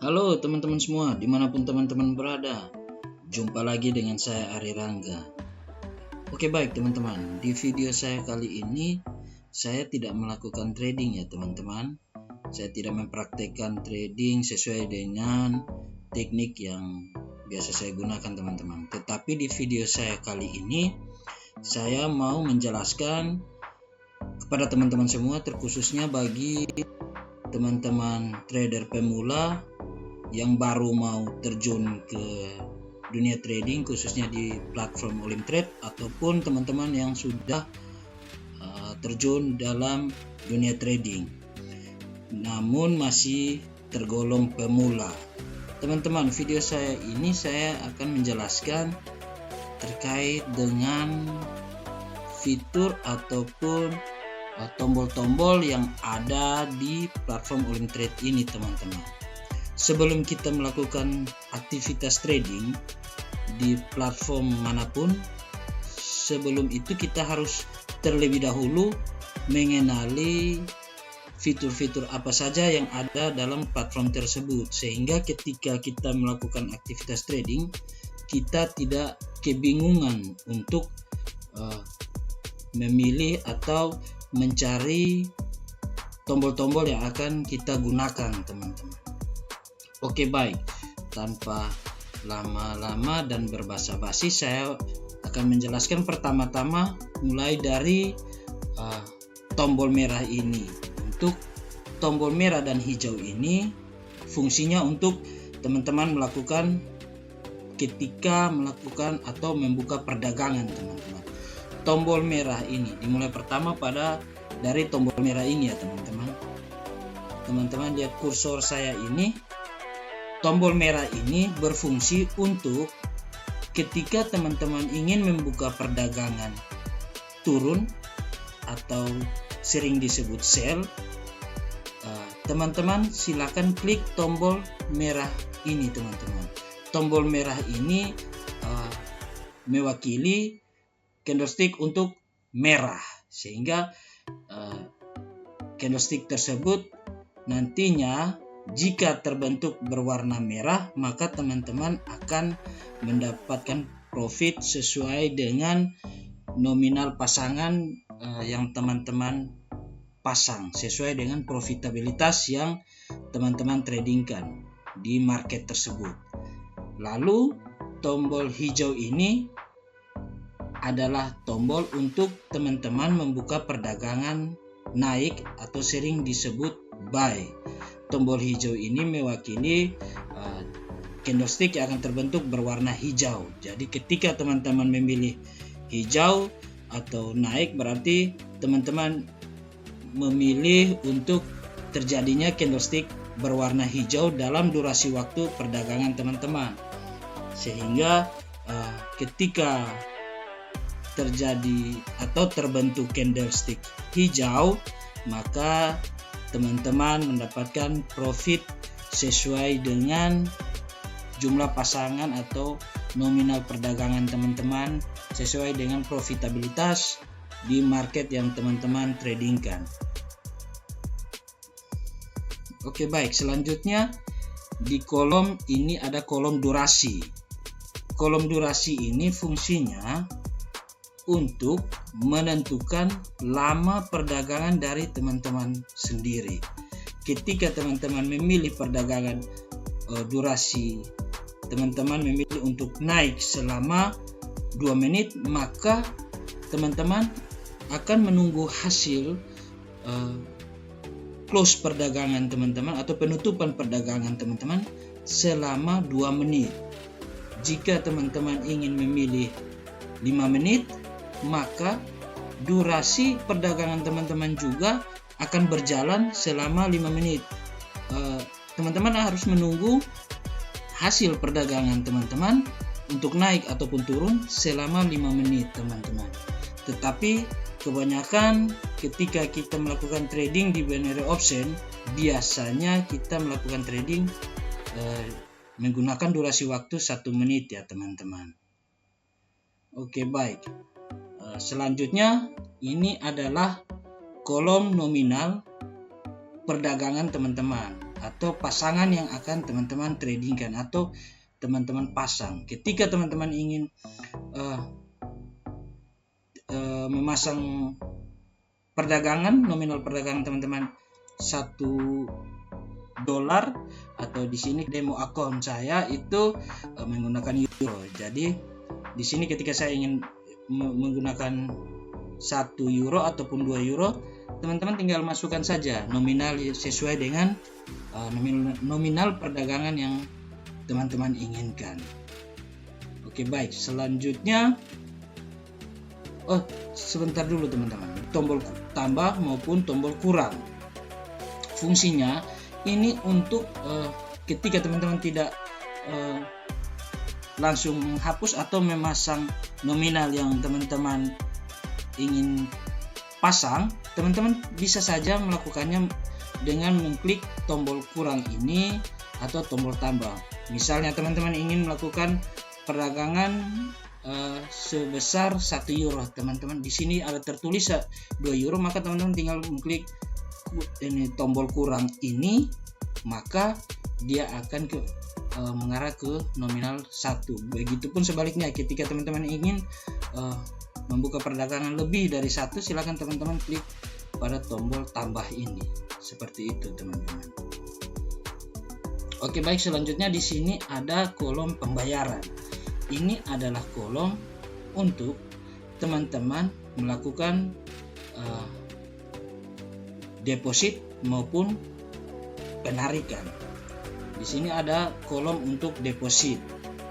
Halo teman-teman semua, dimanapun teman-teman berada. Jumpa lagi dengan saya Ari Rangga. Oke baik teman-teman, di video saya kali ini saya tidak melakukan trading ya teman-teman. Saya tidak mempraktekkan trading sesuai dengan teknik yang biasa saya gunakan teman-teman. Tetapi di video saya kali ini saya mau menjelaskan kepada teman-teman semua, terkhususnya bagi teman-teman trader pemula yang baru mau terjun ke dunia trading, khususnya di platform Olimtrade, ataupun teman-teman yang sudah terjun dalam dunia trading namun masih tergolong pemula. Teman-teman, video saya ini saya akan menjelaskan terkait dengan fitur ataupun tombol-tombol yang ada di platform Olimtrade ini teman-teman. Sebelum kita melakukan aktivitas trading di platform manapun, sebelum itu kita harus terlebih dahulu mengenali fitur-fitur apa saja yang ada dalam platform tersebut, sehingga ketika kita melakukan aktivitas trading kita tidak kebingungan untuk memilih atau mencari tombol-tombol yang akan kita gunakan teman-teman. Oke baik, tanpa lama-lama dan berbasa-basi saya akan menjelaskan pertama-tama mulai dari tombol merah ini. Untuk tombol merah dan hijau ini fungsinya untuk teman-teman melakukan ketika melakukan atau membuka perdagangan teman-teman. Tombol merah ini dimulai pertama dari tombol merah ini ya teman-teman. Teman-teman lihat kursor saya ini. Tombol merah ini berfungsi untuk ketika teman-teman ingin membuka perdagangan turun atau sering disebut sell, teman-teman silakan klik tombol merah ini teman-teman. Tombol merah ini mewakili candlestick untuk merah, sehingga candlestick tersebut nantinya jika terbentuk berwarna merah, maka teman-teman akan mendapatkan profit sesuai dengan nominal pasangan yang teman-teman pasang, sesuai dengan profitabilitas yang teman-teman tradingkan di market tersebut. Lalu tombol hijau ini adalah tombol untuk teman-teman membuka perdagangan naik atau sering disebut buy. Tombol hijau ini mewakili candlestick yang akan terbentuk berwarna hijau. Jadi ketika teman-teman memilih hijau atau naik, berarti teman-teman memilih untuk terjadinya candlestick berwarna hijau dalam durasi waktu perdagangan teman-teman. Sehingga ketika terjadi atau terbentuk candlestick hijau, maka teman-teman mendapatkan profit sesuai dengan jumlah pasangan atau nominal perdagangan teman-teman, sesuai dengan profitabilitas di market yang teman-teman tradingkan. Oke baik, selanjutnya di kolom ini ada kolom durasi. Kolom durasi ini fungsinya untuk menentukan lama perdagangan dari teman-teman sendiri. Ketika teman-teman memilih perdagangan durasi, teman-teman memilih untuk naik selama 2 menit, maka teman-teman akan menunggu hasil close perdagangan teman-teman atau penutupan perdagangan teman-teman selama 2 menit. Jika teman-teman ingin memilih 5 menit, maka durasi perdagangan teman-teman juga akan berjalan selama 5 menit. Teman-teman harus menunggu hasil perdagangan teman-teman untuk naik ataupun turun selama 5 menit teman-teman. Tetapi kebanyakan ketika kita melakukan trading di binary option, biasanya kita melakukan trading menggunakan durasi waktu 1 menit ya teman-teman. Oke baik. Selanjutnya ini adalah kolom nominal perdagangan teman-teman atau pasangan yang akan teman-teman tradingkan atau teman-teman pasang. Ketika teman-teman ingin memasang perdagangan, nominal perdagangan teman-teman $1, atau di sini demo akun saya itu menggunakan euro. Jadi di sini ketika saya ingin menggunakan 1 euro ataupun 2 euro, teman-teman tinggal masukkan saja nominal sesuai dengan nominal perdagangan yang teman-teman inginkan. Oke, baik. Selanjutnya, sebentar dulu teman-teman. Tombol tambah maupun tombol kurang. Fungsinya ini untuk ketika teman-teman tidak langsung menghapus atau memasang nominal yang teman-teman ingin pasang, teman-teman bisa saja melakukannya dengan mengklik tombol kurang ini atau tombol tambah. Misalnya teman-teman ingin melakukan perdagangan sebesar 1 euro, teman-teman di sini ada tertulis 2 euro, maka teman-teman tinggal mengklik ini tombol kurang ini, maka dia akan mengarah ke nominal 1. Begitupun sebaliknya, ketika teman-teman ingin membuka perdagangan lebih dari 1, silakan teman-teman klik pada tombol tambah ini. Seperti itu teman-teman. Oke, baik. Selanjutnya di sini ada kolom pembayaran. Ini adalah kolom untuk teman-teman melakukan deposit maupun penarikan. Di sini ada kolom untuk deposit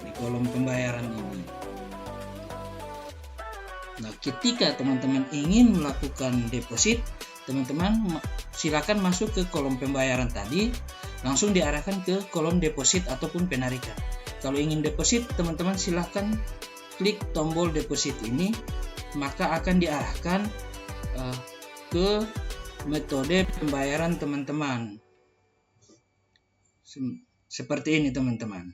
di kolom pembayaran ini. Nah, ketika teman-teman ingin melakukan deposit, teman-teman silakan masuk ke kolom pembayaran tadi, langsung diarahkan ke kolom deposit ataupun penarikan. Kalau ingin deposit, teman-teman silakan klik tombol deposit ini, maka akan diarahkan ke metode pembayaran teman-teman. Seperti ini teman-teman.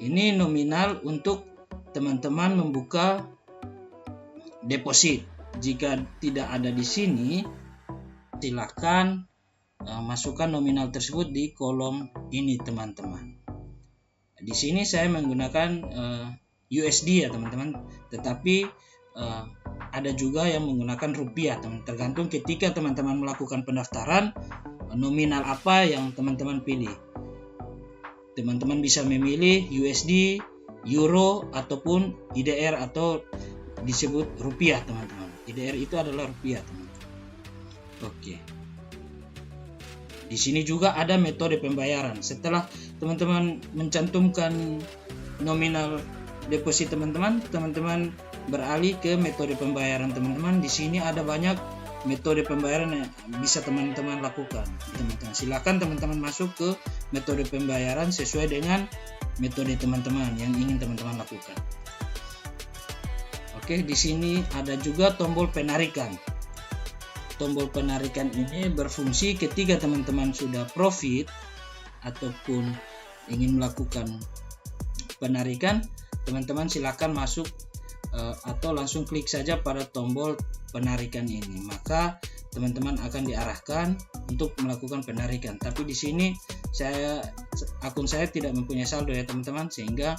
Ini nominal untuk teman-teman membuka deposit. Jika tidak ada di sini, silakan masukkan nominal tersebut di kolom ini teman-teman. Di sini saya menggunakan USD ya teman-teman, tetapi ada juga yang menggunakan rupiah teman. Tergantung ketika teman-teman melakukan pendaftaran, nominal apa yang teman-teman pilih. Teman-teman bisa memilih USD, Euro ataupun IDR atau disebut rupiah teman-teman. IDR itu adalah rupiah teman-teman. Oke. Di sini juga ada metode pembayaran. Setelah teman-teman mencantumkan nominal deposit teman-teman, teman-teman beralih ke metode pembayaran teman-teman. Di sini ada banyak metode pembayaran yang bisa teman-teman lakukan. Teman-teman silakan teman-teman masuk ke metode pembayaran sesuai dengan metode teman-teman yang ingin teman-teman lakukan. Oke, di sini ada juga tombol penarikan. Tombol penarikan ini berfungsi ketika teman-teman sudah profit ataupun ingin melakukan penarikan, teman-teman silakan masuk atau langsung klik saja pada tombol penarikan ini, maka teman-teman akan diarahkan untuk melakukan penarikan. Tapi di sini akun saya tidak mempunyai saldo ya teman-teman, sehingga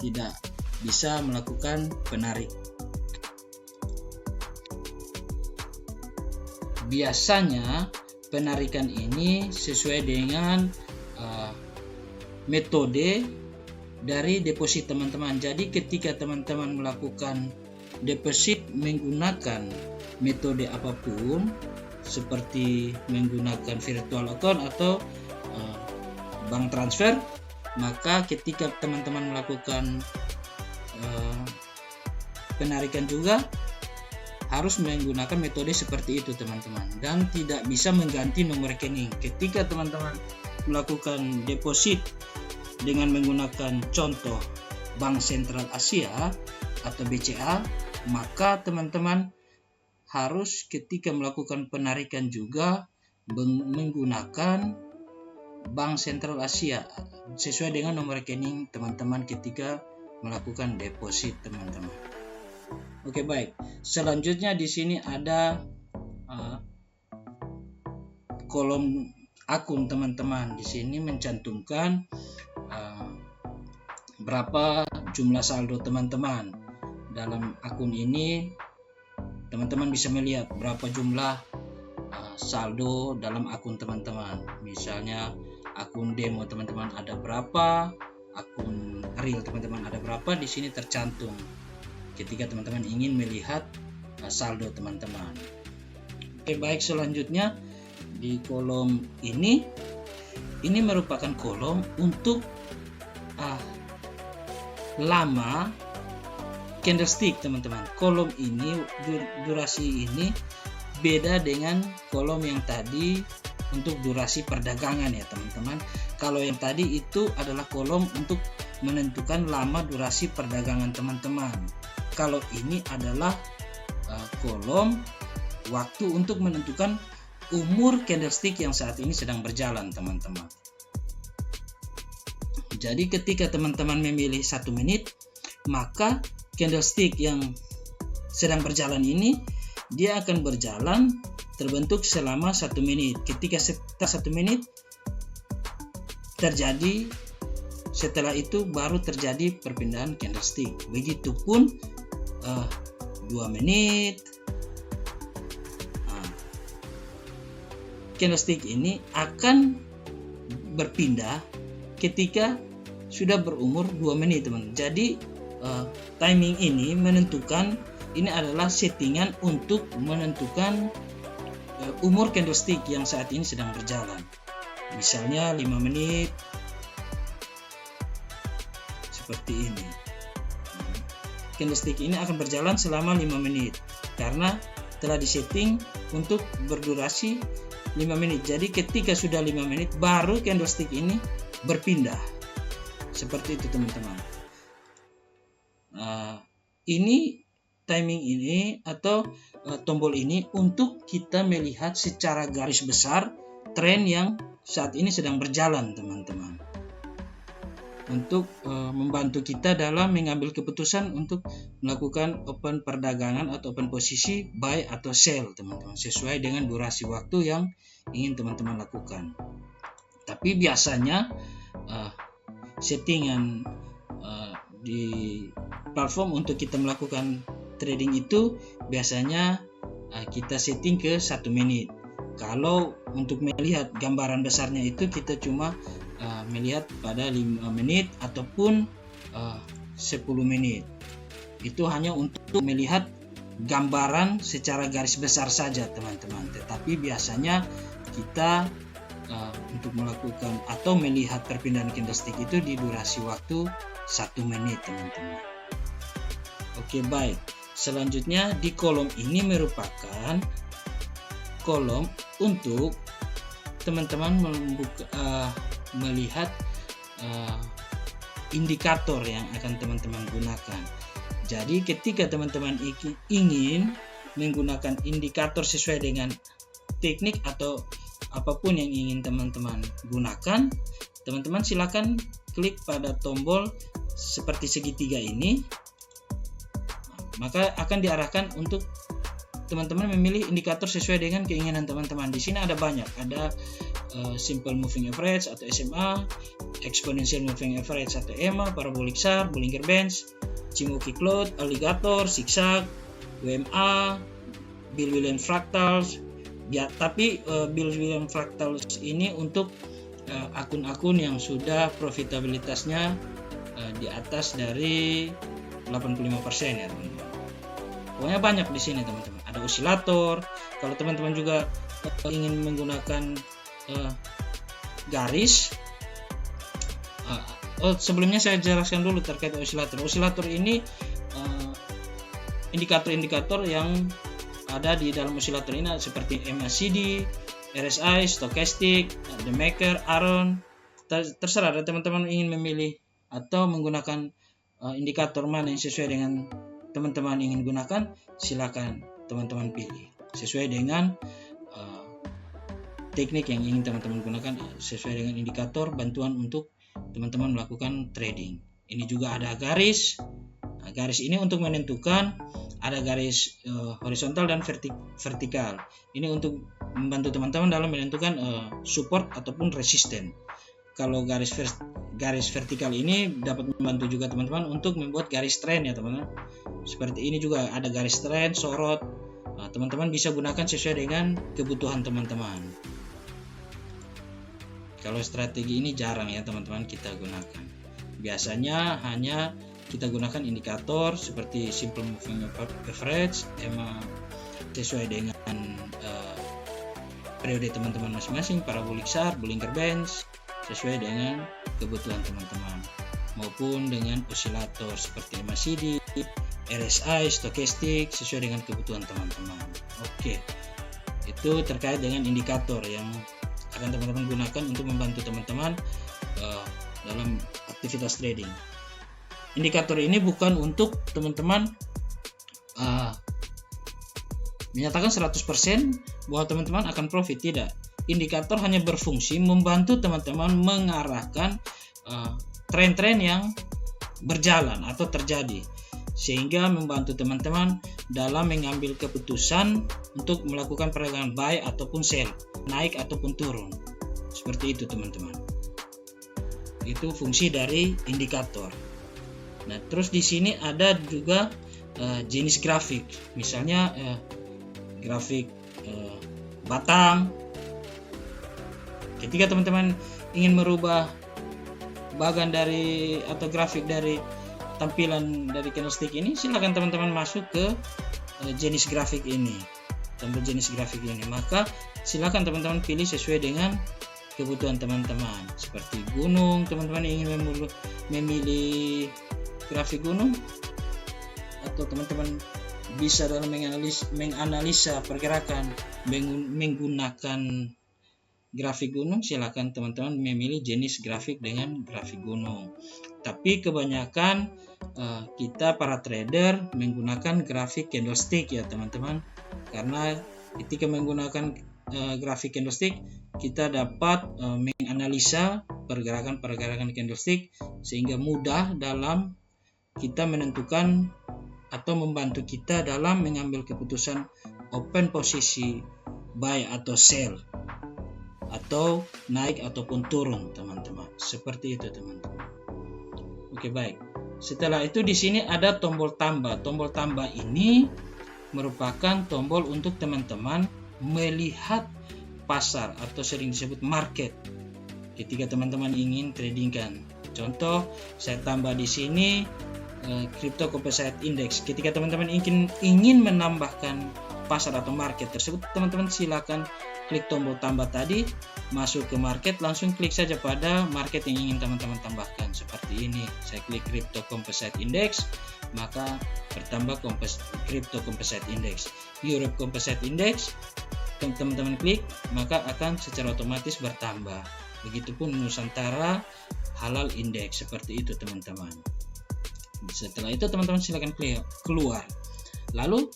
tidak bisa melakukan penarik. Biasanya penarikan ini sesuai dengan metode dari deposit teman-teman. Jadi ketika teman-teman melakukan deposit menggunakan metode apapun, seperti menggunakan virtual account atau bank transfer, maka ketika teman-teman melakukan penarikan juga harus menggunakan metode seperti itu teman-teman, dan tidak bisa mengganti nomor rekening. Ketika teman-teman melakukan deposit dengan menggunakan contoh Bank Sentral Asia atau BCA, maka teman-teman harus ketika melakukan penarikan juga menggunakan Bank Sentral Asia sesuai dengan nomor rekening teman-teman ketika melakukan deposit teman-teman. Oke, baik. Selanjutnya di sini ada kolom akun teman-teman. Di sini mencantumkan berapa jumlah saldo teman-teman. Dalam akun ini teman-teman bisa melihat berapa jumlah saldo dalam akun teman-teman. Misalnya akun demo teman-teman ada berapa, akun real teman-teman ada berapa, di sini tercantum ketika teman-teman ingin melihat saldo teman-teman. Oke, baik, selanjutnya di kolom ini merupakan kolom untuk lama candlestick teman-teman. Kolom ini, durasi ini beda dengan kolom yang tadi untuk durasi perdagangan ya teman-teman. Kalau yang tadi itu adalah kolom untuk menentukan lama durasi perdagangan teman-teman. Kalau ini adalah kolom waktu untuk menentukan umur candlestick yang saat ini sedang berjalan teman-teman. Jadi ketika teman-teman memilih 1 menit, maka candlestick yang sedang berjalan ini dia akan berjalan terbentuk selama 1 menit. Ketika setelah 1 menit terjadi, setelah itu baru terjadi perpindahan candlestick. Begitupun 2 menit. Candlestick ini akan berpindah ketika sudah berumur 2 menit teman. Jadi timing ini menentukan, ini adalah settingan untuk menentukan umur candlestick yang saat ini sedang berjalan. Misalnya 5 menit seperti ini. Candlestick ini akan berjalan selama 5 menit karena telah disetting untuk berdurasi 5 menit. Jadi ketika sudah 5 menit baru candlestick ini berpindah. Seperti itu teman-teman. Ini timing ini atau tombol ini untuk kita melihat secara garis besar tren yang saat ini sedang berjalan teman-teman. Untuk membantu kita dalam mengambil keputusan untuk melakukan open perdagangan atau open posisi buy atau sell teman-teman, sesuai dengan durasi waktu yang ingin teman-teman lakukan. Tapi biasanya settingan di platform untuk kita melakukan trading itu biasanya kita setting ke 1 menit. Kalau untuk melihat gambaran besarnya itu kita cuma melihat pada 5 menit ataupun 10 menit. Itu hanya untuk melihat gambaran secara garis besar saja teman-teman. Tetapi biasanya kita untuk melakukan atau melihat perpindahan candlestick itu di durasi waktu 1 menit teman-teman. Oke, baik. Selanjutnya di kolom ini merupakan kolom untuk teman-teman melihat indikator yang akan teman-teman gunakan. Jadi ketika teman-teman ingin menggunakan indikator sesuai dengan teknik atau apapun yang ingin teman-teman gunakan, teman-teman silakan klik pada tombol seperti segitiga ini, maka akan diarahkan untuk teman-teman memilih indikator sesuai dengan keinginan teman-teman. Di sini ada banyak, ada simple moving average atau SMA, exponential moving average atau EMA, parabolic SAR, Bollinger Bands, Chimoku Cloud, Alligator, Zigzag, WMA, Bill-Williams Fractals. Ya, tapi Bill-Williams Fractals ini untuk akun-akun yang sudah profitabilitasnya di atas dari 85% ya teman-teman. Pokoknya banyak di sini teman-teman. Ada osilator. Kalau teman-teman juga ingin menggunakan garis, sebelumnya saya jelaskan dulu terkait osilator. Osilator ini indikator-indikator yang ada di dalam osilator ini seperti MACD, RSI, Stochastic, The Maker, Aron. Terserah ada teman-teman ingin memilih atau menggunakan indikator mana yang sesuai dengan teman-teman ingin gunakan, silakan teman-teman pilih sesuai dengan teknik yang ingin teman-teman gunakan, sesuai dengan indikator bantuan untuk teman-teman melakukan trading. Ini juga ada garis. Nah, garis ini untuk menentukan, ada garis horizontal dan vertikal. Ini untuk membantu teman-teman dalam menentukan support ataupun resisten. Kalau garis vertikal ini dapat membantu juga teman-teman untuk membuat garis trend ya teman-teman. Seperti ini juga ada garis trend, sorot. Teman-teman bisa gunakan sesuai dengan kebutuhan teman-teman. Kalau strategi ini jarang ya teman-teman kita gunakan. Biasanya hanya kita gunakan indikator seperti simple moving average, sesuai dengan periode teman-teman masing-masing, parabolic chart, Bollinger Bands, sesuai dengan kebutuhan teman-teman, maupun dengan osilator seperti MACD, RSI, stokastik, sesuai dengan kebutuhan teman-teman. Oke, itu terkait dengan indikator yang akan teman-teman gunakan untuk membantu teman-teman dalam aktivitas trading. Indikator ini bukan untuk teman-teman menyatakan 100% bahwa teman-teman akan profit, tidak. Indikator hanya berfungsi membantu teman-teman mengarahkan tren-tren yang berjalan atau terjadi, sehingga membantu teman-teman dalam mengambil keputusan untuk melakukan perdagangan buy ataupun sell, naik ataupun turun. Seperti itu teman-teman. Itu fungsi dari indikator. Nah, terus di sini ada juga jenis grafik, misalnya grafik batang. Ketika teman-teman ingin merubah bagan dari atau grafik dari tampilan dari candlestick ini, silakan teman-teman masuk ke jenis grafik ini, tombol jenis grafik ini. Maka silakan teman-teman pilih sesuai dengan kebutuhan teman-teman. Seperti gunung, teman-teman ingin memilih grafik gunung, atau teman-teman bisa dalam menganalisa pergerakan menggunakan grafik gunung, silakan teman-teman memilih jenis grafik dengan grafik gunung. Tapi kebanyakan kita para trader menggunakan grafik candlestick ya teman-teman, karena ketika menggunakan grafik candlestick kita dapat menganalisa pergerakan candlestick, sehingga mudah dalam kita menentukan atau membantu kita dalam mengambil keputusan open posisi buy atau sell, atau naik ataupun turun teman-teman. Seperti itu teman-teman. Oke, baik. Setelah itu di sini ada tombol tambah. Tombol tambah ini merupakan tombol untuk teman-teman melihat pasar atau sering disebut market ketika teman-teman ingin tradingkan. Contoh, saya tambah di sini Crypto Composite Index. Ketika teman-teman ingin menambahkan pasar atau market tersebut, teman-teman silakan klik tombol tambah tadi, masuk ke market, langsung klik saja pada market yang ingin teman-teman tambahkan. Seperti ini, saya klik Crypto Composite Index, maka bertambah Crypto Composite Index. Europe Composite Index, teman-teman klik, maka akan secara otomatis bertambah. Begitupun Nusantara Halal Index, seperti itu teman-teman. Setelah itu teman-teman silakan keluar. Lalu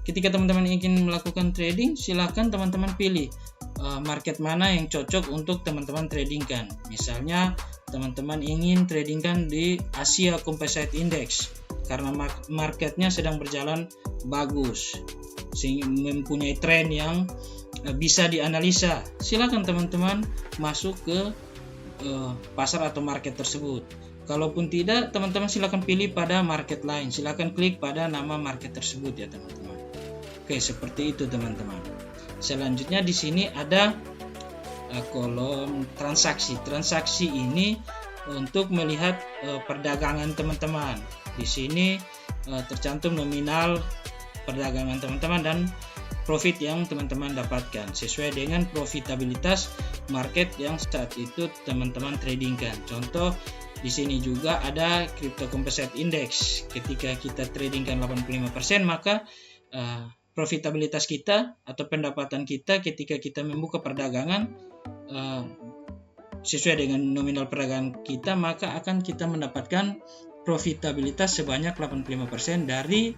ketika teman-teman ingin melakukan trading, silakan teman-teman pilih market mana yang cocok untuk teman-teman tradingkan. Misalnya teman-teman ingin tradingkan di Asia Composite Index karena marketnya sedang berjalan bagus, sehingga mempunyai tren yang bisa dianalisa. Silakan teman-teman masuk ke pasar atau market tersebut. Kalaupun tidak, teman-teman silakan pilih pada market lain. Silakan klik pada nama market tersebut ya teman-teman. Oke, seperti itu teman-teman. Selanjutnya di sini ada kolom transaksi. Transaksi ini untuk melihat perdagangan teman-teman. Di sini tercantum nominal perdagangan teman-teman dan profit yang teman-teman dapatkan sesuai dengan profitabilitas market yang saat itu teman-teman tradingkan. Contoh, di sini juga ada Crypto Composite Index. Ketika kita tradingkan 85%, maka profitabilitas kita atau pendapatan kita ketika kita membuka perdagangan sesuai dengan nominal perdagangan kita, maka akan kita mendapatkan profitabilitas sebanyak 85% dari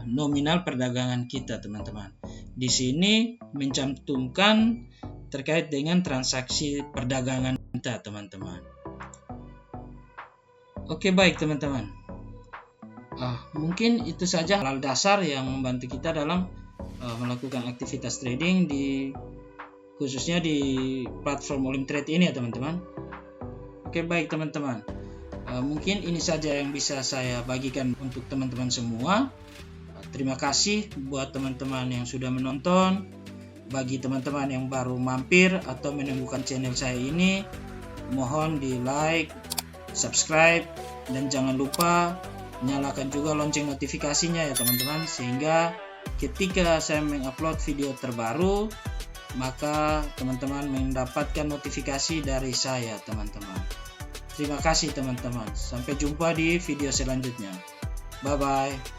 nominal perdagangan kita teman-teman. Di sini mencantumkan terkait dengan transaksi perdagangan kita teman-teman. Oke, baik teman-teman. Mungkin itu saja hal dasar yang membantu kita dalam melakukan aktivitas trading khususnya di platform Olimtrade ini ya teman-teman. Oke, baik teman-teman. Mungkin ini saja yang bisa saya bagikan untuk teman-teman semua. Terima kasih buat teman-teman yang sudah menonton. Bagi teman-teman yang baru mampir atau menemukan channel saya ini, mohon di like, subscribe, dan jangan lupa nyalakan juga lonceng notifikasinya ya teman-teman, sehingga ketika saya mengupload video terbaru maka teman-teman mendapatkan notifikasi dari saya teman-teman. Terima kasih teman-teman, sampai jumpa di video selanjutnya. Bye bye.